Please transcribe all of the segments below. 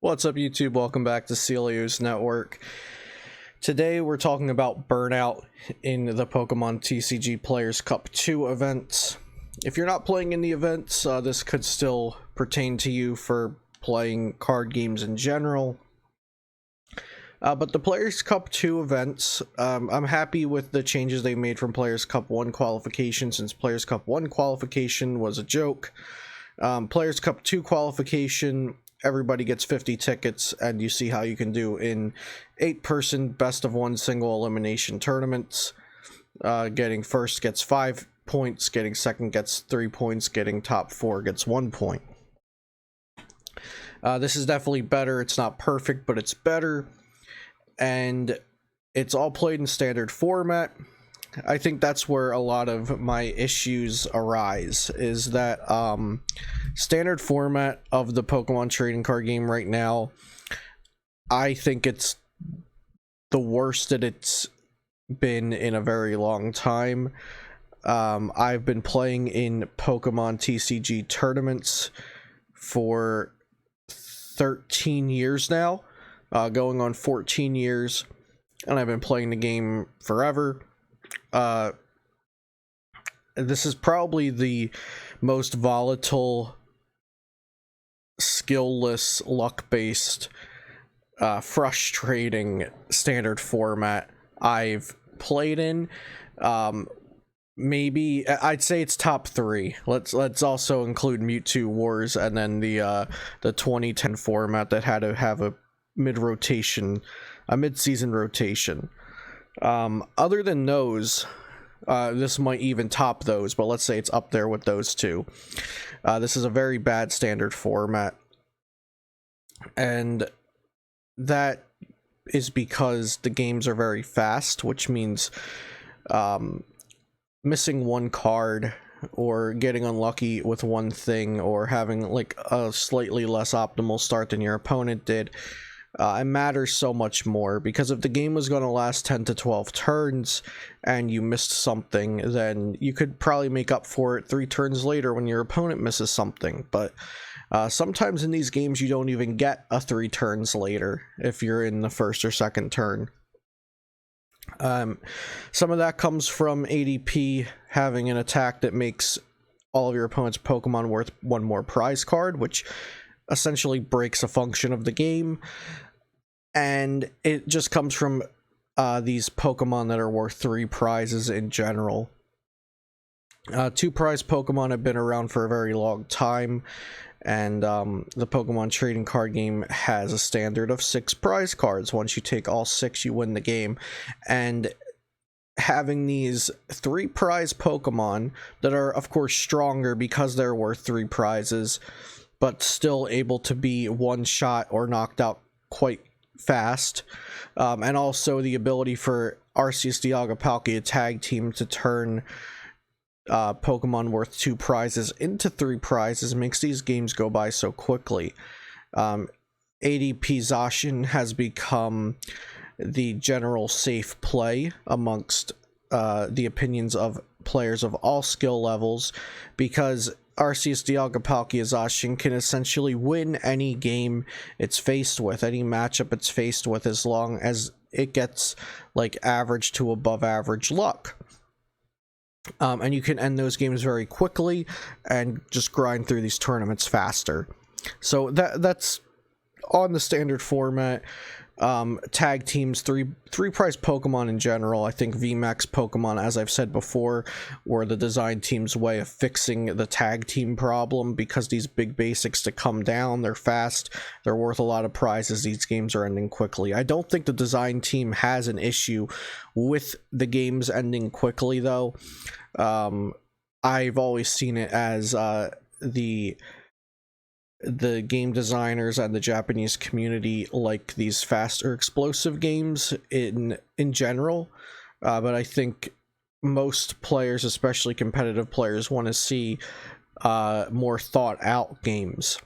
What's up, YouTube? Welcome back to Celios Network. Today we're talking about Burnout in the Pokemon TCG Players Cup 2 events. If you're not playing in the events, this could still pertain to you for playing card games in general. But the Players Cup 2 events, I'm happy with the changes they made from Players Cup 1 qualification, since Players Cup 1 qualification was a joke. Players Cup 2 qualification, everybody gets 50 tickets, and you see how you can do in 8-person best of 1 single elimination tournaments. Getting first gets 5 points, getting second gets 3 points, getting top 4 gets 1 point. This is definitely better. It's not perfect, but it's better, and it's all played in standard format. I think that's where a lot of my issues arise, is that standard format of the Pokemon trading card game right now, I think it's the worst that it's been in a very long time. I've been playing in Pokemon TCG tournaments for 13 years now, going on 14 years, and I've been playing the game forever. This is probably the most volatile, skill-less, luck-based, frustrating standard format I've played in. Maybe I'd say it's top 3. Let's also include Mewtwo Wars, and then the 2010 format that had to have a mid-season rotation. Other than those, this might even top those, but let's say it's up there with those two. This is a very bad standard format, and that is because the games are very fast, which means missing one card or getting unlucky with one thing or having like a slightly less optimal start than your opponent did, it matters so much more, because if the game was going to last 10 to 12 turns and you missed something, then you could probably make up for it 3 turns later when your opponent misses something. But sometimes in these games you don't even get a 3 turns later if you're in the first or second turn. Some of that comes from ADP having an attack that makes all of your opponent's Pokemon worth 1 more prize card, which essentially breaks a function of the game, and it just comes from these Pokemon that are worth 3 prizes in general. 2 prize Pokemon have been around for a very long time, and the Pokemon trading card game has a standard of 6 prize cards. Once you take all 6, you win the game, and having these 3 prize Pokemon that are of course stronger because they're worth 3 prizes, but still able to be one shot or knocked out quite fast, and also the ability for Arceus Dialga-Palkia, a tag team, to turn Pokemon worth 2 prizes into 3 prizes, makes these games go by so quickly. ADP Zacian has become the general safe play amongst the opinions of players of all skill levels, because Arceus Dialga-Palkia Zacian can essentially win any game it's faced with, any matchup it's faced with, as long as it gets like average to above average luck. And you can end those games very quickly and just grind through these tournaments faster. So that's on the standard format. Tag teams, three prize Pokemon in general. I think VMAX Pokemon, as I've said before, were the design team's way of fixing the tag team problem, because these big basics to come down, they're fast, they're worth a lot of prizes, these games are ending quickly. I don't think the design team has an issue with the games ending quickly, though. I've always seen it as the game designers and the Japanese community like these faster, explosive games in general, but I think most players, especially competitive players, want to see more thought out games.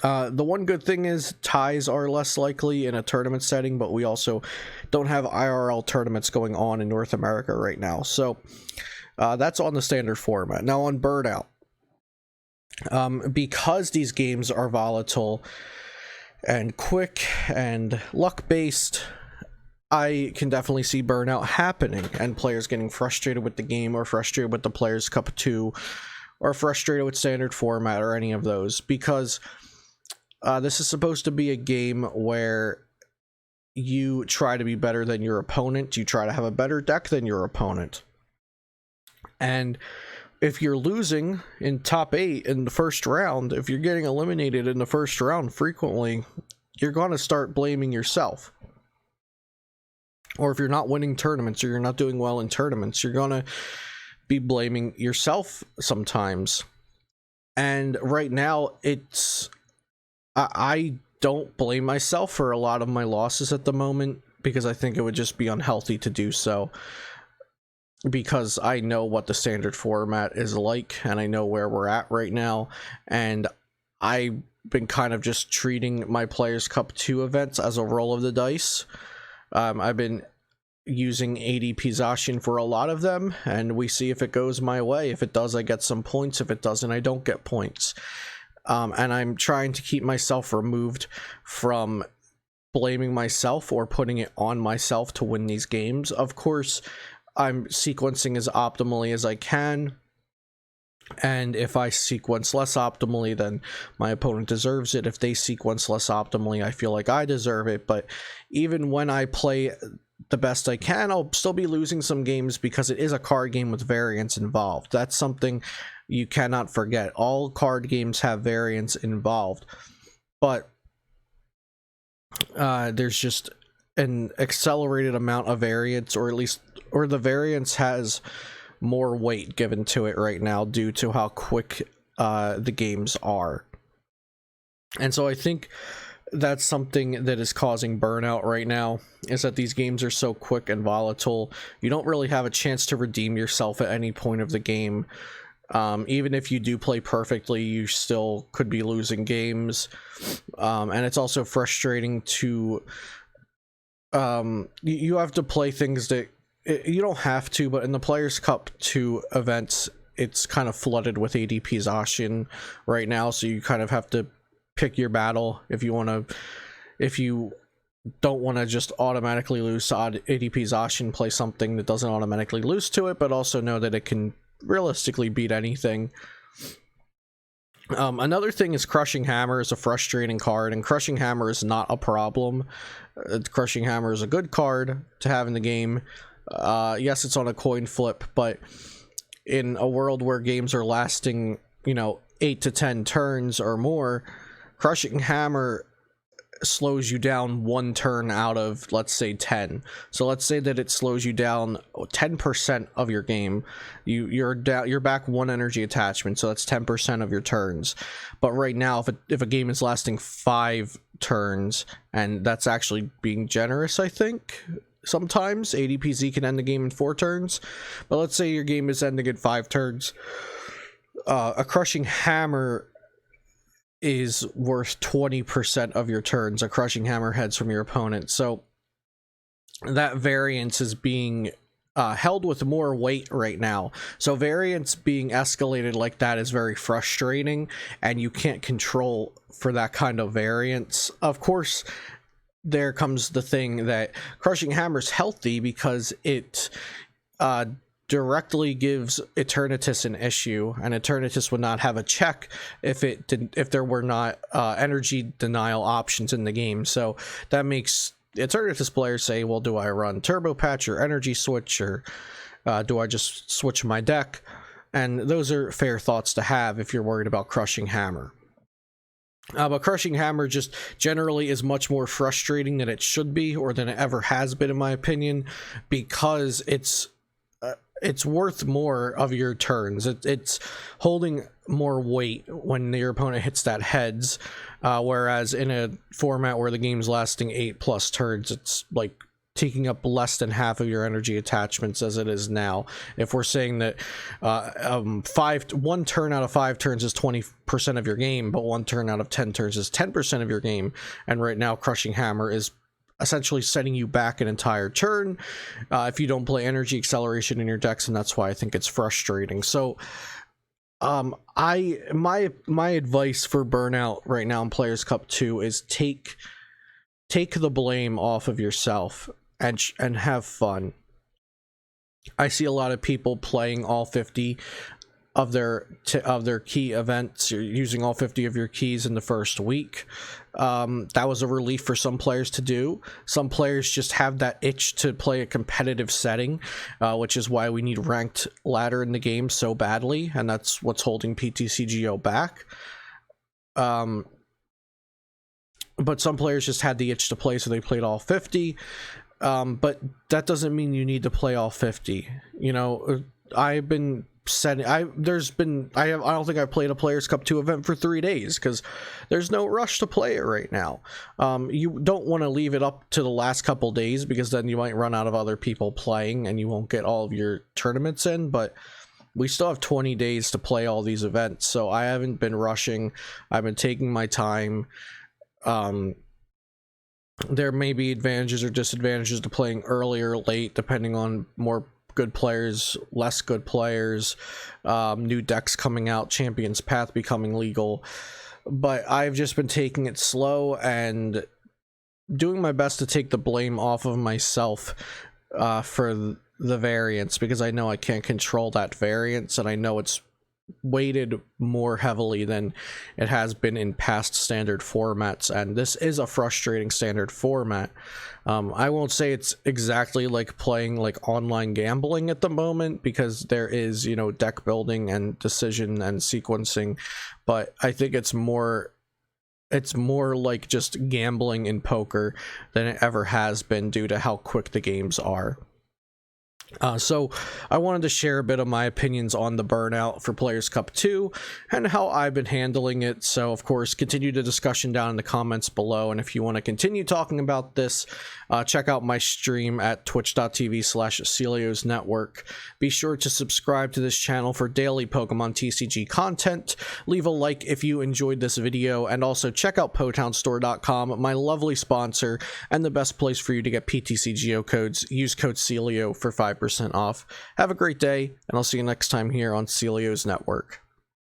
The one good thing is ties are less likely in a tournament setting, but we also don't have IRL tournaments going on in North America right now, so that's on the standard format. Now on Burnout, because these games are volatile, and quick and luck based, I can definitely see burnout happening and players getting frustrated with the game, or frustrated with the Players Cup 2, or frustrated with standard format, or any of those, because this is supposed to be a game where you try to be better than your opponent, you try to have a better deck than your opponent. And if you're losing in top 8 in the first round, if you're getting eliminated in the first round frequently, you're going to start blaming yourself. Or if you're not winning tournaments, or you're not doing well in tournaments, you're going to be blaming yourself sometimes. And right now, I don't blame myself for a lot of my losses at the moment, because I think it would just be unhealthy to do so. Because I know what the standard format is like, and I know where we're at right now, and I've been kind of just treating my Players Cup 2 events as a roll of the dice. I've been using ADP Zacian for a lot of them, and we see if it goes my way. If it does, I get some points. If it doesn't, I don't get points. And I'm trying to keep myself removed from blaming myself or putting it on myself to win these games. Of course, I'm sequencing as optimally as I can, and if I sequence less optimally, then my opponent deserves it. If they sequence less optimally, I feel like I deserve it. But even when I play the best I can, I'll still be losing some games, because it is a card game with variance involved. That's something you cannot forget. All card games have variance involved, but there's just an accelerated amount of variance, or the variance has more weight given to it right now due to how quick the games are. And so I think that's something that is causing burnout right now, is that these games are so quick and volatile. You don't really have a chance to redeem yourself at any point of the game. Even if you do play perfectly, you still could be losing games. And it's also frustrating to you have to play things that you don't have to, but in the Players Cup 2 events, it's kind of flooded with ADP Zacian right now, so you kind of have to pick your battle if you don't want to just automatically lose to ADP Zacian. Play something that doesn't automatically lose to it, but also know that it can realistically beat anything. Another thing is Crushing Hammer is a frustrating card, and Crushing Hammer is not a problem. Crushing Hammer is a good card to have in the game. Yes, it's on a coin flip, but in a world where games are lasting, 8 to 10 turns or more, Crushing Hammer slows you down 1 turn out of, let's say, 10. So let's say that it slows you down 10% of your game. You're back 1 energy attachment, so that's 10% of your turns. But right now, if a game is lasting 5 turns, and that's actually being generous, I think. Sometimes ADPZ can end the game in 4 turns, but let's say your game is ending in 5 turns. A Crushing Hammer is worth 20% of your turns. A Crushing Hammer heads from your opponent, so that variance is being held with more weight right now. So variance being escalated like that is very frustrating, and you can't control for that kind of variance. Of course, there comes the thing that Crushing Hammer's healthy because it directly gives Eternatus an issue, and Eternatus would not have a check if there were not energy denial options in the game. So that makes Eternatus players say, well, do I run Turbo Patch or Energy Switch, or do I just switch my deck? And those are fair thoughts to have if you're worried about Crushing Hammer. But Crushing Hammer just generally is much more frustrating than it should be, or than it ever has been, in my opinion, because it's worth more of your turns. It's holding more weight when your opponent hits that heads, whereas in a format where the game's lasting 8+ turns, it's like taking up less than half of your energy attachments as it is now. If we're saying that 1 turn out of 5 turns is 20% of your game, but 1 turn out of 10 turns is 10% of your game, and right now Crushing Hammer is essentially setting you back an entire turn if you don't play energy acceleration in your decks, and that's why I think it's frustrating. So My advice for Burnout right now in Players Cup 2 is take the blame off of yourself and have fun. I see a lot of people playing all 50 of their key events. You're using all 50 of your keys in the first week. That was a relief for some players to do. Some players just have that itch to play a competitive setting, which is why we need ranked ladder in the game so badly, and that's what's holding PTCGO back. But some players just had the itch to play, so they played all 50. But that doesn't mean you need to play all 50. You know, I've been setting. I don't think I've played a Players Cup 2 event for 3 days because there's no rush to play it right now. You don't want to leave it up to the last couple days because then you might run out of other people playing and you won't get all of your tournaments in. But we still have 20 days to play all these events, so I haven't been rushing. I've been taking my time. There may be advantages or disadvantages to playing early or late, depending on more good players, less good players, new decks coming out, Champions Path becoming legal. But I've just been taking it slow and doing my best to take the blame off of myself for the variance, because I know I can't control that variance, and I know it's weighted more heavily than it has been in past standard formats, and this is a frustrating standard format. I won't say it's exactly like playing like online gambling at the moment, because there is, you know, deck building and decision and sequencing, but I think it's more like just gambling in poker than it ever has been due to how quick the games are. So I wanted to share a bit of my opinions on the Burnout for Players Cup 2 and how I've been handling it. So of course, continue the discussion down in the comments below, and if you want to continue talking about this, check out my stream at twitch.tv/Celios Network. Be sure to subscribe to this channel for daily Pokemon TCG content. Leave a like if you enjoyed this video, and also check out PotownStore.com, my lovely sponsor and the best place for you to get PTCGO codes. Use code Celio for 5% off. Have a great day, and I'll see you next time here on Celios Network.